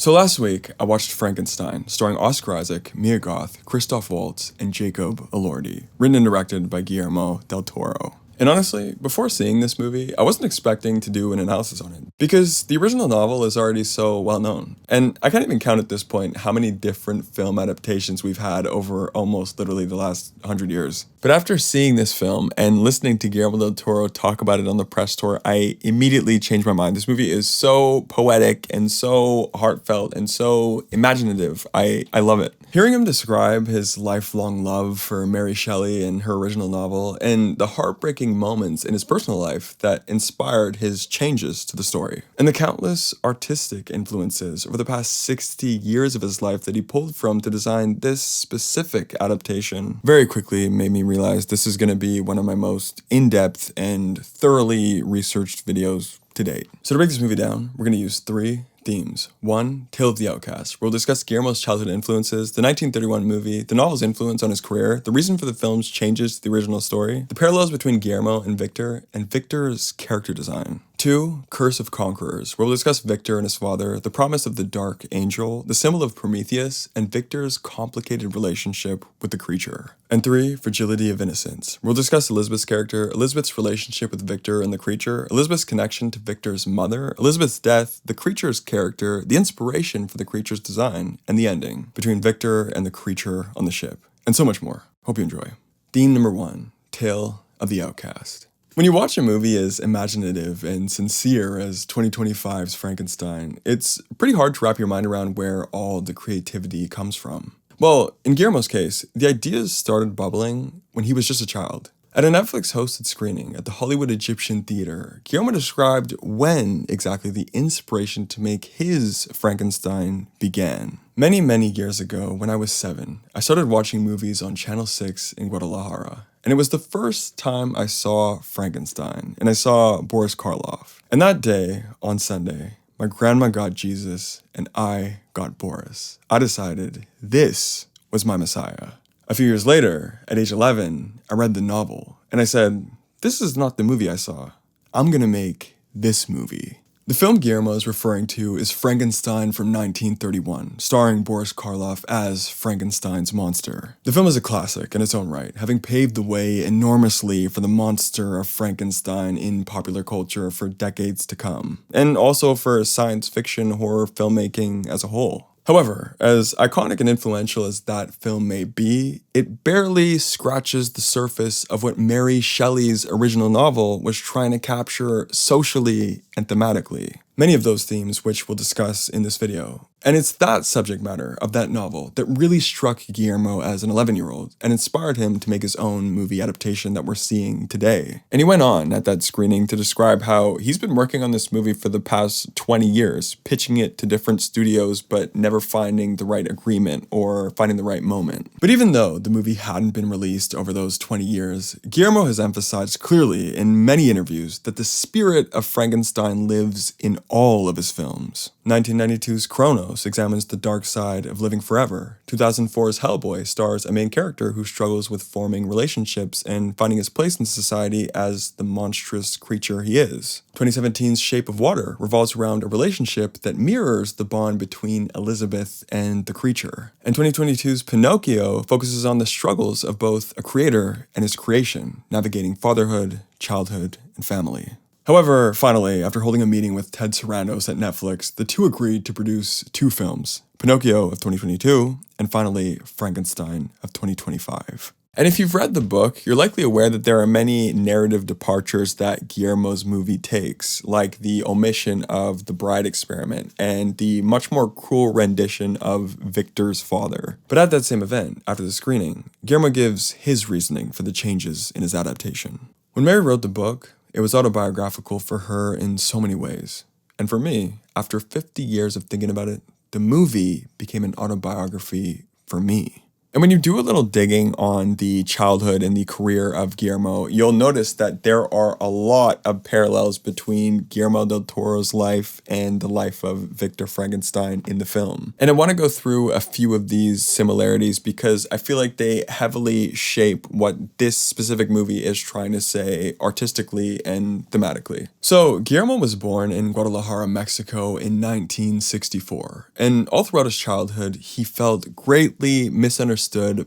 So last week, I watched Frankenstein, starring Oscar Isaac, Mia Goth, Christoph Waltz, and Jacob Elordi, written and directed by Guillermo del Toro. And honestly, before seeing this movie, I wasn't expecting to do an analysis on it, because the original novel is already so well known. And I can't even count at this point how many different film adaptations we've had over almost literally the last 100 years. But after seeing this film and listening to Guillermo del Toro talk about it on the press tour, I immediately changed my mind. This movie is so poetic and so heartfelt and so imaginative. I love it. Hearing him describe his lifelong love for Mary Shelley in her original novel and the heartbreaking moments in his personal life that inspired his changes to the story, and the countless artistic influences over the past 60 years of his life that he pulled from to design this specific adaptation, very quickly made me realize this is going to be one of my most in-depth and thoroughly researched videos to date. So to break this movie down, we're going to use three themes. 1. Tale of the Outcast, where we'll discuss Guillermo's childhood influences, the 1931 movie, the novel's influence on his career, the reason for the film's changes to the original story, the parallels between Guillermo and Victor's character design. 2. Curse of Conquerors, where we'll discuss Victor and his father, the promise of the Dark Angel, the symbol of Prometheus, and Victor's complicated relationship with the creature. And 3. Fragility of Innocence, where we'll discuss Elizabeth's character, Elizabeth's relationship with Victor and the creature, Elizabeth's connection to Victor's mother, Elizabeth's death, the creature's character, the inspiration for the creature's design, and the ending between Victor and the creature on the ship, and so much more. Hope you enjoy. Theme number 1, Tale of the Outcast. When you watch a movie as imaginative and sincere as 2025's Frankenstein, it's pretty hard to wrap your mind around where all the creativity comes from. Well, in Guillermo's case, the ideas started bubbling when he was just a child. At a Netflix-hosted screening at the Hollywood Egyptian Theater, Guillermo described when exactly the inspiration to make his Frankenstein began. Many, many years ago, when I was 7, I started watching movies on Channel 6 in Guadalajara. And it was the first time I saw Frankenstein, and I saw Boris Karloff. And that day, on Sunday, my grandma got Jesus, and I got Boris. I decided this was my Messiah. A few years later, at age 11, I read the novel, and I said, this is not the movie I saw. I'm gonna make this movie. The film Guillermo is referring to is Frankenstein from 1931, starring Boris Karloff as Frankenstein's monster. The film is a classic in its own right, having paved the way enormously for the monster of Frankenstein in popular culture for decades to come, and also for science fiction horror filmmaking as a whole. However, as iconic and influential as that film may be, it barely scratches the surface of what Mary Shelley's original novel was trying to capture socially and thematically. Many of those themes which we'll discuss in this video. And it's that subject matter of that novel that really struck Guillermo as an 11-year-old and inspired him to make his own movie adaptation that we're seeing today. And he went on at that screening to describe how he's been working on this movie for the past 20 years, pitching it to different studios but never finding the right agreement or finding the right moment. But even though the movie hadn't been released over those 20 years, Guillermo has emphasized clearly in many interviews that the spirit of Frankenstein lives in all of his films. 1992's Kronos examines the dark side of living forever. 2004's Hellboy stars a main character who struggles with forming relationships and finding his place in society as the monstrous creature he is. 2017's Shape of Water revolves around a relationship that mirrors the bond between Elizabeth and the creature. And 2022's Pinocchio focuses on the struggles of both a creator and his creation, navigating fatherhood, childhood, and family. However, finally, after holding a meeting with Ted Sarandos at Netflix, the two agreed to produce two films, Pinocchio of 2022, and finally, Frankenstein of 2025. And if you've read the book, you're likely aware that there are many narrative departures that Guillermo's movie takes, like the omission of the bride experiment and the much more cruel rendition of Victor's father. But at that same event, after the screening, Guillermo gives his reasoning for the changes in his adaptation. When Mary wrote the book, it was autobiographical for her in so many ways. And for me, after 50 years of thinking about it, the movie became an autobiography for me. And when you do a little digging on the childhood and the career of Guillermo, you'll notice that there are a lot of parallels between Guillermo del Toro's life and the life of Victor Frankenstein in the film. And I want to go through a few of these similarities because I feel like they heavily shape what this specific movie is trying to say artistically and thematically. So, Guillermo was born in Guadalajara, Mexico in 1964, and all throughout his childhood, he felt greatly misunderstood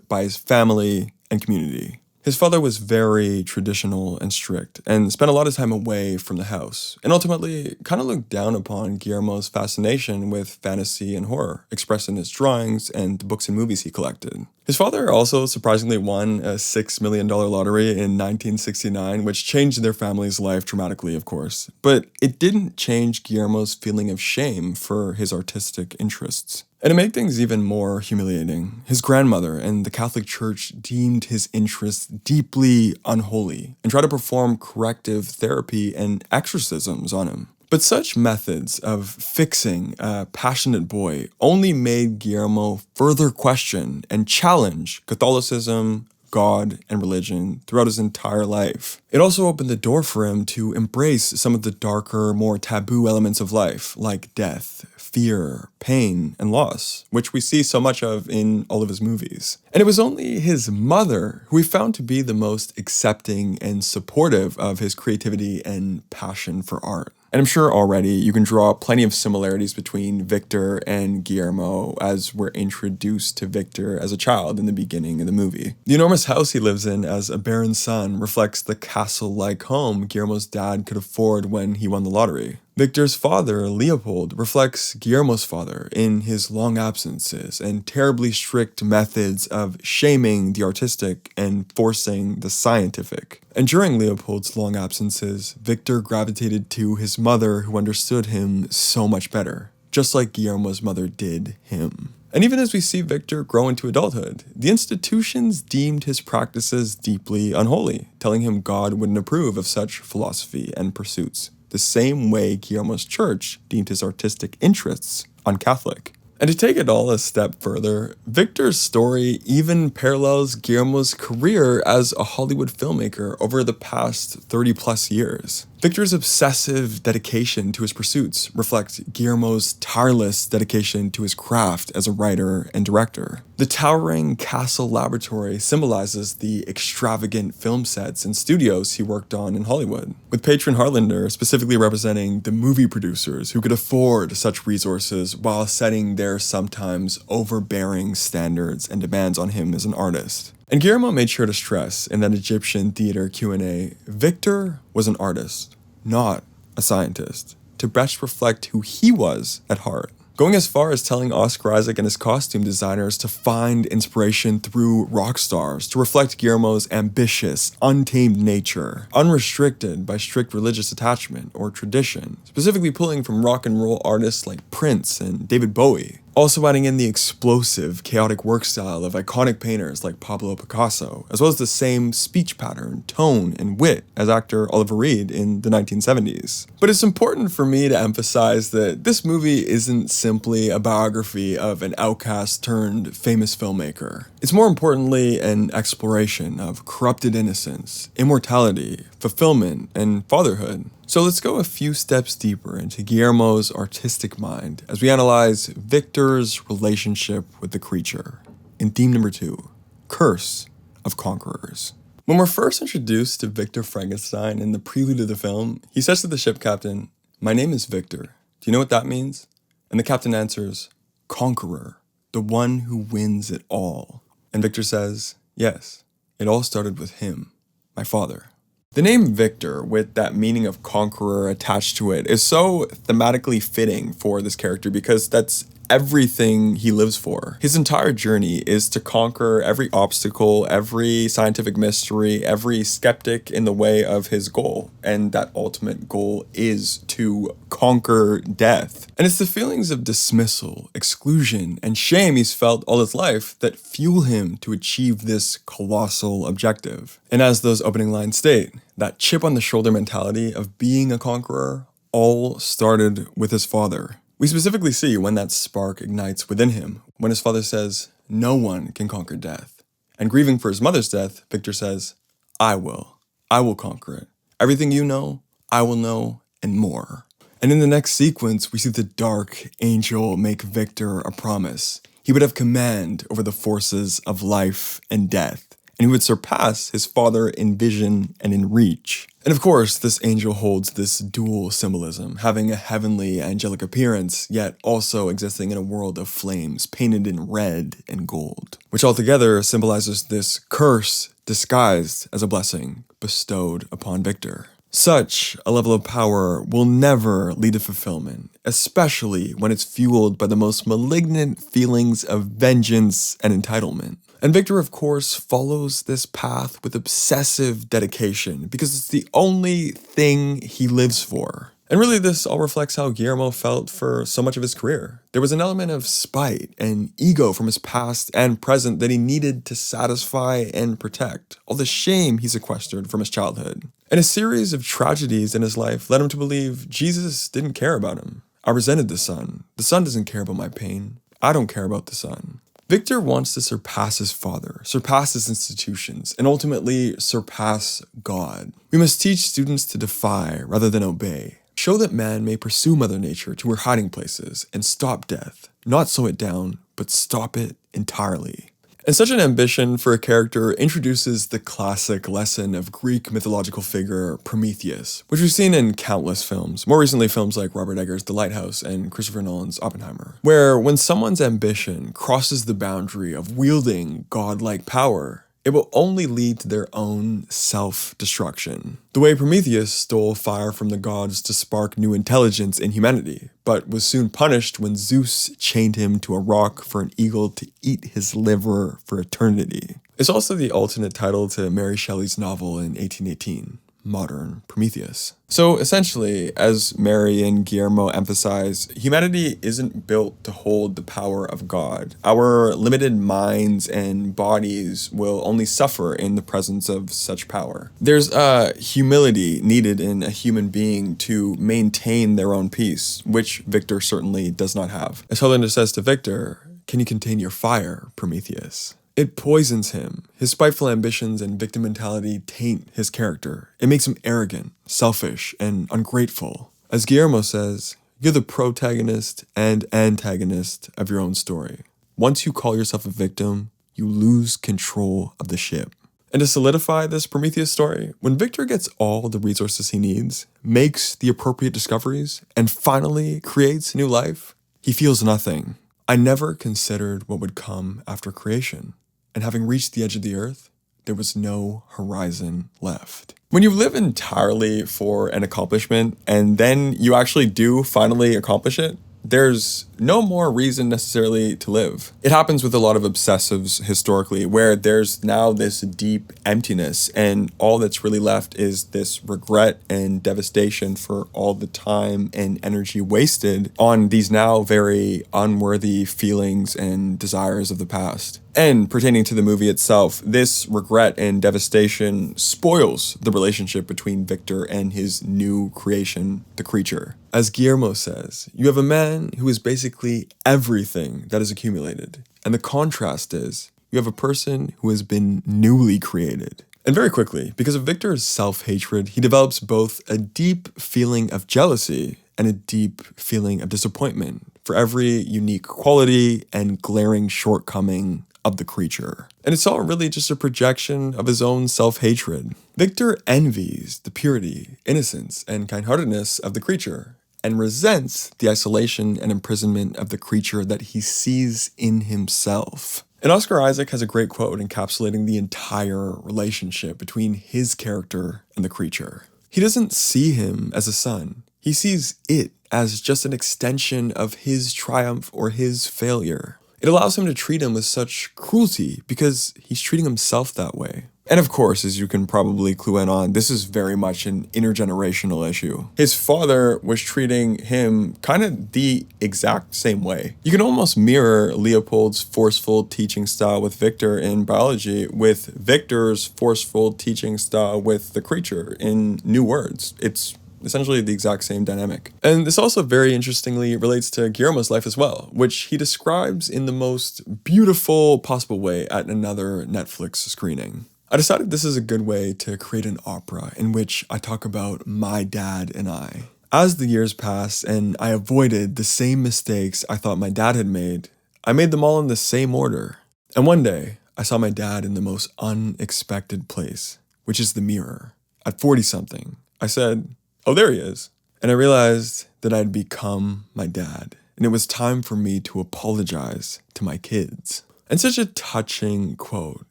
by his family and community. His father was very traditional and strict, and spent a lot of time away from the house, and ultimately kind of looked down upon Guillermo's fascination with fantasy and horror, expressed in his drawings and the books and movies he collected. His father also surprisingly won a $6 million lottery in 1969, which changed their family's life dramatically, of course, but it didn't change Guillermo's feeling of shame for his artistic interests. And to make things even more humiliating, his grandmother and the Catholic Church deemed his interests deeply unholy and tried to perform corrective therapy and exorcisms on him. But such methods of fixing a passionate boy only made Guillermo further question and challenge Catholicism, God, and religion throughout his entire life. It also opened the door for him to embrace some of the darker, more taboo elements of life, like death, fear, pain, and loss, which we see so much of in all of his movies. And it was only his mother who he found to be the most accepting and supportive of his creativity and passion for art. And I'm sure already you can draw plenty of similarities between Victor and Guillermo as we're introduced to Victor as a child in the beginning of the movie. The enormous house he lives in as a baron's son reflects the castle-like home Guillermo's dad could afford when he won the lottery. Victor's father, Leopold, reflects Guillermo's father in his long absences and terribly strict methods of shaming the artistic and forcing the scientific. And during Leopold's long absences, Victor gravitated to his mother who understood him so much better, just like Guillermo's mother did him. And even as we see Victor grow into adulthood, the institutions deemed his practices deeply unholy, telling him God wouldn't approve of such philosophy and pursuits, the same way Guillermo's church deemed his artistic interests un-Catholic. And to take it all a step further, Victor's story even parallels Guillermo's career as a Hollywood filmmaker over the past 30 plus years. Victor's obsessive dedication to his pursuits reflects Guillermo's tireless dedication to his craft as a writer and director. The towering castle laboratory symbolizes the extravagant film sets and studios he worked on in Hollywood, with patron Harlander specifically representing the movie producers who could afford such resources while setting their sometimes overbearing standards and demands on him as an artist. And Guillermo made sure to stress in that Egyptian theater Q&A, Victor was an artist, not a scientist, to best reflect who he was at heart. Going as far as telling Oscar Isaac and his costume designers to find inspiration through rock stars to reflect Guillermo's ambitious, untamed nature, unrestricted by strict religious attachment or tradition, specifically pulling from rock and roll artists like Prince and David Bowie. Also adding in the explosive, chaotic work style of iconic painters like Pablo Picasso, as well as the same speech pattern, tone, and wit as actor Oliver Reed in the 1970s. But it's important for me to emphasize that this movie isn't simply a biography of an outcast turned famous filmmaker. It's more importantly an exploration of corrupted innocence, immortality, fulfillment, and fatherhood. So let's go a few steps deeper into Guillermo's artistic mind as we analyze Victor's relationship with the creature in theme number 2, Curse of Conquerors. When we're first introduced to Victor Frankenstein in the prelude of the film, he says to the ship captain, "My name is Victor. Do you know what that means?" And the captain answers, "Conqueror, the one who wins it all." And Victor says, "Yes, it all started with him, my father." The name Victor, with that meaning of conqueror attached to it, is so thematically fitting for this character because that's everything he lives for. His entire journey is to conquer every obstacle, every scientific mystery, every skeptic in the way of his goal. And that ultimate goal is to conquer death. And it's the feelings of dismissal, exclusion, and shame he's felt all his life that fuel him to achieve this colossal objective. And as those opening lines state, that chip on the shoulder mentality of being a conqueror all started with his father. We specifically see when that spark ignites within him, when his father says, no one can conquer death. And grieving for his mother's death, Victor says, I will. I will conquer it. Everything you know, I will know, and more. And in the next sequence, we see the dark angel make Victor a promise. He would have command over the forces of life and death, and he would surpass his father in vision and in reach. And of course, this angel holds this dual symbolism, having a heavenly angelic appearance, yet also existing in a world of flames painted in red and gold, which altogether symbolizes this curse disguised as a blessing bestowed upon Victor. Such a level of power will never lead to fulfillment, especially when it's fueled by the most malignant feelings of vengeance and entitlement. And Victor, of course, follows this path with obsessive dedication because it's the only thing he lives for. And really, this all reflects how Guillermo felt for so much of his career. There was an element of spite and ego from his past and present that he needed to satisfy and protect, all the shame he sequestered from his childhood. And a series of tragedies in his life led him to believe Jesus didn't care about him. I resented the Son. The Son doesn't care about my pain. I don't care about the Son. Victor wants to surpass his father, surpass his institutions, and ultimately surpass God. We must teach students to defy rather than obey. Show that man may pursue Mother Nature to her hiding places and stop death. Not slow it down, but stop it entirely. And such an ambition for a character introduces the classic lesson of Greek mythological figure Prometheus, which we've seen in countless films, more recently films like Robert Eggers' The Lighthouse and Christopher Nolan's Oppenheimer, where when someone's ambition crosses the boundary of wielding godlike power, it will only lead to their own self-destruction. The way Prometheus stole fire from the gods to spark new intelligence in humanity, but was soon punished when Zeus chained him to a rock for an eagle to eat his liver for eternity. It's also the alternate title to Mary Shelley's novel in 1818. Modern Prometheus. So essentially, as Mary and Guillermo emphasize, humanity isn't built to hold the power of God. Our limited minds and bodies will only suffer in the presence of such power. There's a humility needed in a human being to maintain their own peace, which Victor certainly does not have. As Helander says to Victor, "Can you contain your fire, Prometheus?" It poisons him. His spiteful ambitions and victim mentality taint his character. It makes him arrogant, selfish, and ungrateful. As Guillermo says, you're the protagonist and antagonist of your own story. Once you call yourself a victim, you lose control of the ship. And to solidify this Prometheus story, when Victor gets all the resources he needs, makes the appropriate discoveries, and finally creates a new life, he feels nothing. I never considered what would come after creation. And having reached the edge of the earth, there was no horizon left. When you live entirely for an accomplishment, and then you actually do finally accomplish it, there's no more reason necessarily to live. It happens with a lot of obsessives historically, where there's now this deep emptiness, and all that's really left is this regret and devastation for all the time and energy wasted on these now very unworthy feelings and desires of the past. And pertaining to the movie itself, this regret and devastation spoils the relationship between Victor and his new creation, the creature. As Guillermo says, you have a man who is basically everything that is accumulated. And the contrast is, you have a person who has been newly created. And very quickly, because of Victor's self-hatred, he develops both a deep feeling of jealousy and a deep feeling of disappointment for every unique quality and glaring shortcoming of the creature. And it's all really just a projection of his own self-hatred. Victor envies the purity, innocence, and kind-heartedness of the creature, and resents the isolation and imprisonment of the creature that he sees in himself. And Oscar Isaac has a great quote encapsulating the entire relationship between his character and the creature. He doesn't see him as a son. He sees it as just an extension of his triumph or his failure. It allows him to treat him with such cruelty because he's treating himself that way. And of course, as you can probably clue in on, this is very much an intergenerational issue. His father was treating him kind of the exact same way. You can almost mirror Leopold's forceful teaching style with Victor in biology with Victor's forceful teaching style with the creature in New Words. It's essentially the exact same dynamic. And this also very interestingly relates to Guillermo's life as well, which he describes in the most beautiful possible way at another Netflix screening. I decided this is a good way to create an opera in which I talk about my dad and I. As the years passed and I avoided the same mistakes I thought my dad had made, I made them all in the same order. And one day, I saw my dad in the most unexpected place, which is the mirror. At 40-something, I said, "Oh, there he is." And I realized that I'd become my dad, and it was time for me to apologize to my kids. And such a touching quote,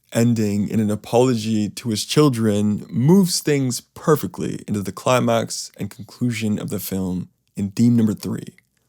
ending in an apology to his children, moves things perfectly into the climax and conclusion of the film in theme number 3,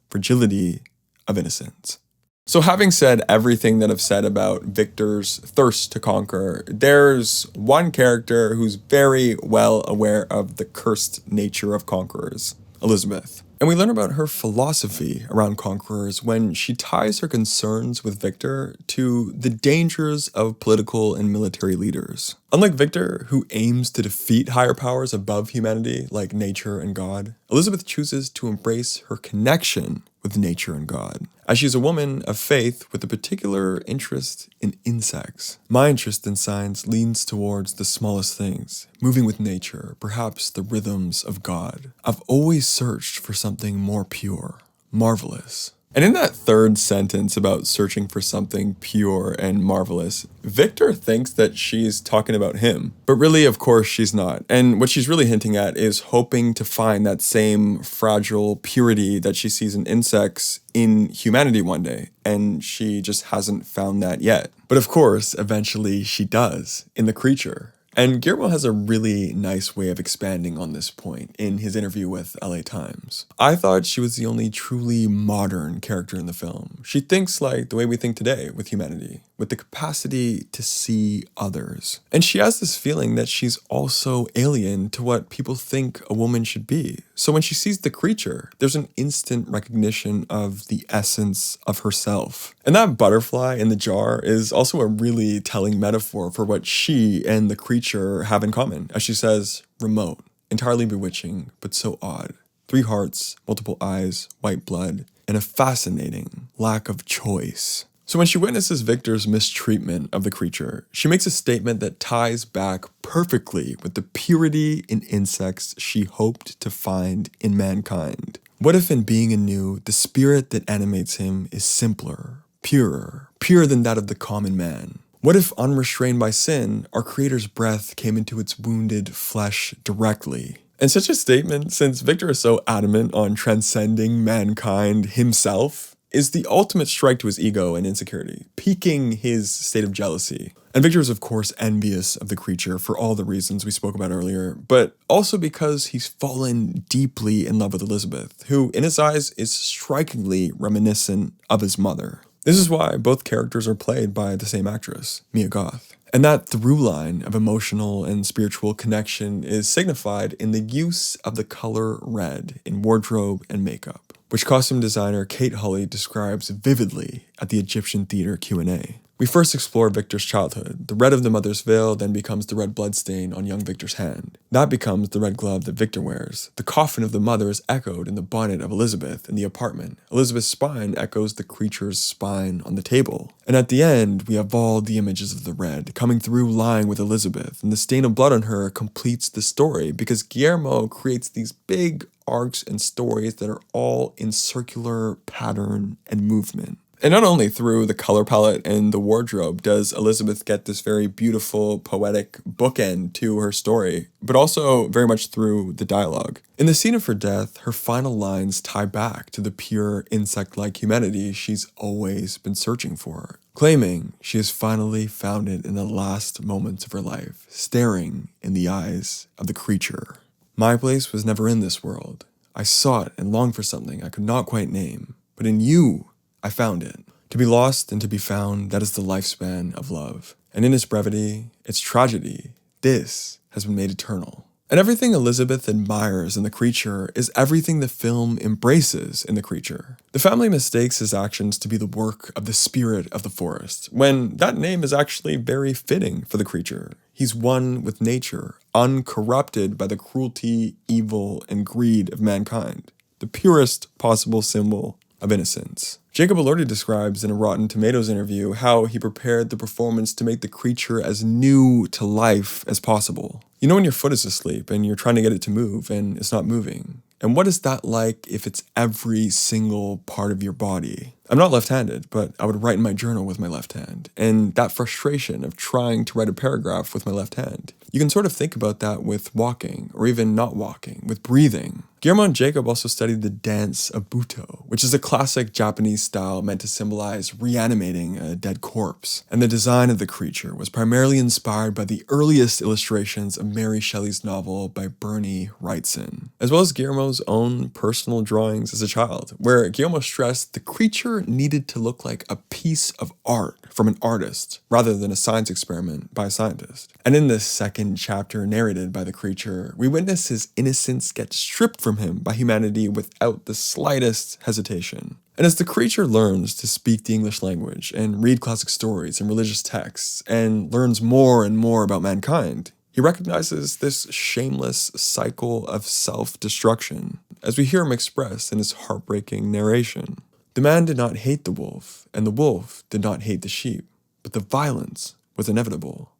Fragility of Innocence. So having said everything that I've said about Victor's thirst to conquer, there's one character who's very well aware of the cursed nature of Conquerors, Elizabeth. And we learn about her philosophy around Conquerors when she ties her concerns with Victor to the dangers of political and military leaders. Unlike Victor, who aims to defeat higher powers above humanity like nature and God, Elizabeth chooses to embrace her connection with nature and God, as she's a woman of faith with a particular interest in insects. My interest in science leans towards the smallest things, moving with nature, perhaps the rhythms of God. I've always searched for something more pure, marvelous. And in that third sentence about searching for something pure and marvelous, Victor thinks that she's talking about him. But really, of course, she's not. And what she's really hinting at is hoping to find that same fragile purity that she sees in insects in humanity one day. And she just hasn't found that yet. But of course, eventually she does in the creature. And Guillermo has a really nice way of expanding on this point in his interview with LA Times. I thought she was the only truly modern character in the film. She thinks like the way we think today with humanity, with the capacity to see others. And she has this feeling that she's also alien to what people think a woman should be. So when she sees the creature, there's an instant recognition of the essence of herself. And that butterfly in the jar is also a really telling metaphor for what she and the creature have in common. As she says, remote, entirely bewitching, but so odd. 3 hearts, multiple eyes, white blood, and a fascinating lack of choice. So when she witnesses Victor's mistreatment of the creature, she makes a statement that ties back perfectly with the purity in insects she hoped to find in mankind. What if in being anew, the spirit that animates him is simpler, purer than that of the common man? What if unrestrained by sin, our Creator's breath came into its wounded flesh directly? And such a statement, since Victor is so adamant on transcending mankind himself, is the ultimate strike to his ego and insecurity, piquing his state of jealousy. And Victor is of course envious of the creature for all the reasons we spoke about earlier, but also because he's fallen deeply in love with Elizabeth, who in his eyes is strikingly reminiscent of his mother. This is why both characters are played by the same actress, Mia Goth. And that through line of emotional and spiritual connection is signified in the use of the color red in wardrobe and makeup, which costume designer Kate Hulley describes vividly at the Egyptian Theater Q&A. We first explore Victor's childhood. The red of the mother's veil then becomes the red bloodstain on young Victor's hand. That becomes the red glove that Victor wears. The coffin of the mother is echoed in the bonnet of Elizabeth in the apartment. Elizabeth's spine echoes the creature's spine on the table. And at the end, we have all the images of the red coming through lying with Elizabeth, and the stain of blood on her completes the story because Guillermo creates these big arcs and stories that are all in circular pattern and movement. And not only through the color palette and the wardrobe does Elizabeth get this very beautiful, poetic bookend to her story, but also very much through the dialogue. In the scene of her death, her final lines tie back to the pure insect-like humanity she's always been searching for, claiming she has finally found it in the last moments of her life, staring in the eyes of the creature. My place was never in this world. I sought and longed for something I could not quite name, but in you, I found it. To be lost and to be found, that is the lifespan of love. And in its brevity, its tragedy, this has been made eternal. And everything Elizabeth admires in the creature is everything the film embraces in the creature. The family mistakes his actions to be the work of the spirit of the forest, when that name is actually very fitting for the creature. He's one with nature, uncorrupted by the cruelty, evil, and greed of mankind. The purest possible symbol of innocence. Jacob Elordi describes in a Rotten Tomatoes interview how he prepared the performance to make the creature as new to life as possible. You know when your foot is asleep and you're trying to get it to move and it's not moving? And what is that like if it's every single part of your body? I'm not left-handed, but I would write in my journal with my left hand. And that frustration of trying to write a paragraph with my left hand. You can sort of think about that with walking, or even not walking, with breathing. Guillermo and Jacob also studied the dance of Buto, which is a classic Japanese style meant to symbolize reanimating a dead corpse. And the design of the creature was primarily inspired by the earliest illustrations of Mary Shelley's novel by Bernie Wrightson, as well as Guillermo's own personal drawings as a child, where Guillermo stressed the creature needed to look like a piece of art from an artist, rather than a science experiment by a scientist. And in this second chapter narrated by the creature, we witness his innocence get stripped from him by humanity without the slightest hesitation. And as the creature learns to speak the English language and read classic stories and religious texts and learns more and more about mankind, he recognizes this shameless cycle of self-destruction, as we hear him express in his heartbreaking narration. The man did not hate the wolf, and the wolf did not hate the sheep, but the violence was inevitable.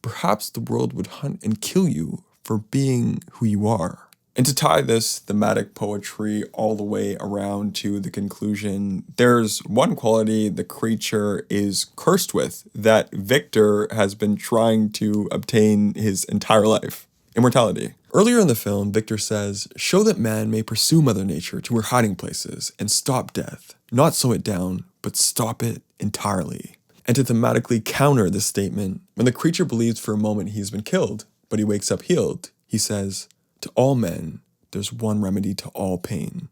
Perhaps the world would hunt and kill you for being who you are. And to tie this thematic poetry all the way around to the conclusion, there's one quality the creature is cursed with that Victor has been trying to obtain his entire life: immortality. Earlier in the film, Victor says, "Show that man may pursue Mother Nature to her hiding places and stop death. Not slow it down, but stop it entirely." And to thematically counter this statement, when the creature believes for a moment he's been killed, but he wakes up healed, he says, "To all men, there's one remedy to all pain: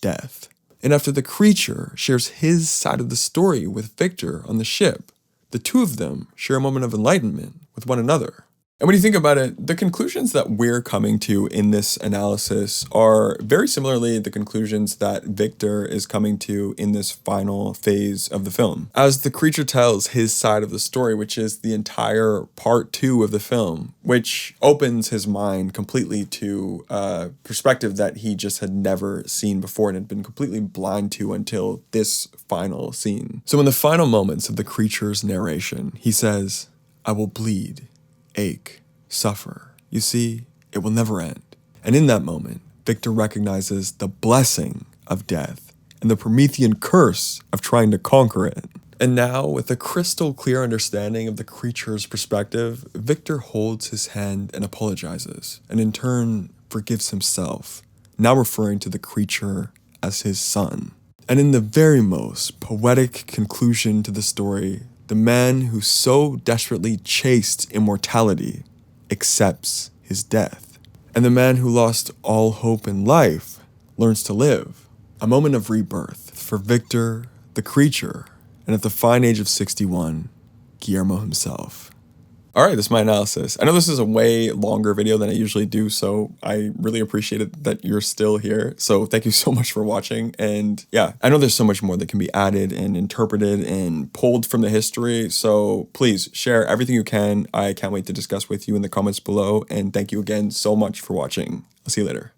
death." And after the creature shares his side of the story with Victor on the ship, the two of them share a moment of enlightenment with one another. And when you think about it, the conclusions that we're coming to in this analysis are very similarly the conclusions that Victor is coming to in this final phase of the film. As the creature tells his side of the story, which is the entire part 2 of the film, which opens his mind completely to a perspective that he just had never seen before and had been completely blind to until this final scene. So in the final moments of the creature's narration, he says, "I will bleed, ache, suffer. You see, it will never end." And in that moment, Victor recognizes the blessing of death and the Promethean curse of trying to conquer it. And now, with a crystal clear understanding of the creature's perspective, Victor holds his hand and apologizes, and in turn forgives himself, now referring to the creature as his son. And in the very most poetic conclusion to the story, the man who so desperately chased immortality accepts his death. And the man who lost all hope in life learns to live. A moment of rebirth for Victor, the creature, and at the fine age of 61, Guillermo himself. Alright, that's my analysis. I know this is a way longer video than I usually do, so I really appreciate it that you're still here. So thank you so much for watching. And yeah, I know there's so much more that can be added and interpreted and pulled from the history. So please share everything you can. I can't wait to discuss with you in the comments below. And thank you again so much for watching. I'll see you later.